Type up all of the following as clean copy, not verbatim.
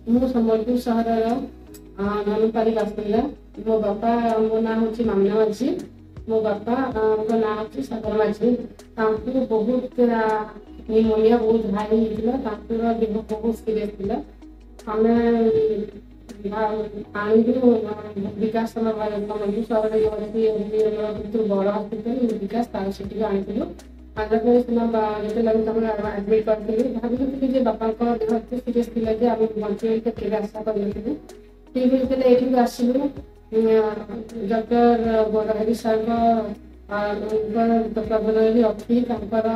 ମୁଁ ସମ୍ବଲପୁର ସହରର ଧନୁପାଲି ବାସିନ୍ଦା। ମୋ ବାପା ମୋ ନାଁ ହେଉଛି ମାମିନା ମାଝୀ। ମୋ ବାପାଙ୍କ ନାଁ ହେଉଛି ସାଗର ମାଝୀ। ତାଙ୍କୁ ବହୁତ ନିମୋନିଆ ବହୁତ ହାଇ ହେଇଥିଲା। ତାଙ୍କର ଦେହ ବହୁତ ସିରିୟସ୍ ଥିଲା। ଆମେ ଆଣିଲୁ ବିକାଶ ସମ୍ବଲପୁର ସହରରେ ଅଛି ବଡ଼ ହସ୍ପିଟାଲ ବିକାଶ ତାର ସେଠିକି ଆଣିଥିଲୁ। ଆଣିଲା ପରେ ସେମାନେ ଯେତେବେଳେ ତାଙ୍କୁ ଆଡମିଟ୍ କରିଥିଲି ଭାବିନଥିଲି ଯେ ବାପାଙ୍କ ଦେହ ଏତେ ସିରିୟସ୍ ଥିଲା ଯେ ଆମେ ବଞ୍ଚିବା କେବେ ଆଶା କରିନଥିଲୁ। ଠିକ୍ ଯେତେବେଳେ ଏଠିକୁ ଆସିଲୁ ଡକ୍ଟର ଗୌରହରି ସାର୍ଙ୍କ ତତ୍ତ୍ୱାବଧାନରେ ରଖି ତାଙ୍କର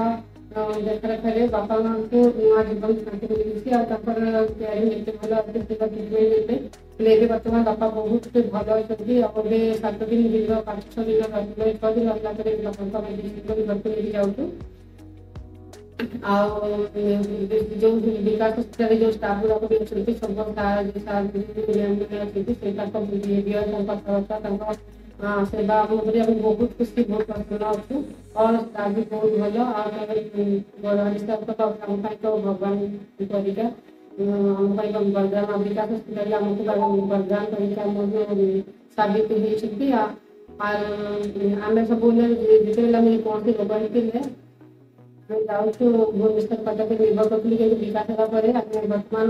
ଦେଖରେଖରେ ବାପା ମାଆଙ୍କୁ ନୂଆ ଜୀବନ ଶାନ୍ତି ମିଳିଛି। ଆଉ ତାଙ୍କର ତିଆରି ଏତେ ଭଲ ଟ୍ରିଟମେଣ୍ଟ ନେବେ। ହେଲେ ଏବେ ବର୍ତ୍ତମାନ ବାପା ବହୁତ ଭଲ ଅଛନ୍ତି। ଆଉ ଏବେ 7 ଦିନ ଦୀର୍ଘ 5-6 ଦିନ 6 ଦିନ ରହିଲା ପରେ ବାପାଙ୍କ ମେଡିସିନ ନେଇକି ଯାଉଛୁ। ଆଉ ଯୋଉ ବିକାଶ ହସ୍ପିଟାଲରେ ଯୋଉ ଷ୍ଟାଫ୍ ଗୁଡାକ ବି ଅଛନ୍ତି ସବୁ ଅଛନ୍ତି ସେ ତାଙ୍କ ବିହେଭିୟର ତାଙ୍କ କଥାବାର୍ତ୍ତା ତାଙ୍କ ସେବା ଆମ ଉପରେ ଆମେ ବହୁତ ଖୁସି ବହୁତ ପ୍ରସନ୍ନ ଅଛୁ। ଅଲ୍ ଷ୍ଟାଫ୍ ବି ବହୁତ ଭଲ। ଆଉ ଗୌରହରି ସାର୍ଙ୍କ ଆମ ପାଇଁ ତ ଭଗବାନ ପରିକା ଆମ ପାଇଁ ବରଦାନ ବିକାଶ ହସ୍ପିଟାଲ ଆମକୁ ବରଦାନ ପରିକା ମଧ୍ୟ ସାବିତ ହେଇଛନ୍ତି। ଆମେ ସବୁ ଯେତେବେଳେ ଆମେ କୌଣସି ରୋଗ ହେଇଥିଲେ ଆମେ ଯାଉଛୁ ଭୁବନେଶ୍ୱର କଟକ ନିର୍ଭର କରୁଥିଲୁ କିନ୍ତୁ ବିକାଶ ହେବା ପରେ ଆମେ ବର୍ତ୍ତମାନ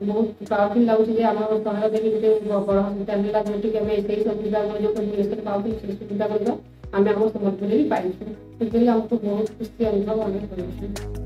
ବହୁତ ପ୍ରାଉଡ ଲାଗୁଛି ଯେ ଆମ ସହରରେ ବି ଗୋଟେ ବଡ଼ ହସ୍ପିଟାଲ ହେଲା ଯୋଉଠିକି ଆମେ ସେଇ ସୁବିଧା ଯୋଉ ଭୁବନେଶ୍ୱର ପାଉଥିଲୁ ସେଇ ସୁବିଧା ମଧ୍ୟ ଆମେ ଆମ ସମ୍ବଲପୁରରେ ବି ପାଇଛୁ। ସେଥିପାଇଁ ଆମକୁ ବହୁତ ଖୁସି ଅନୁଭବ ଆମେ କରୁଛୁ।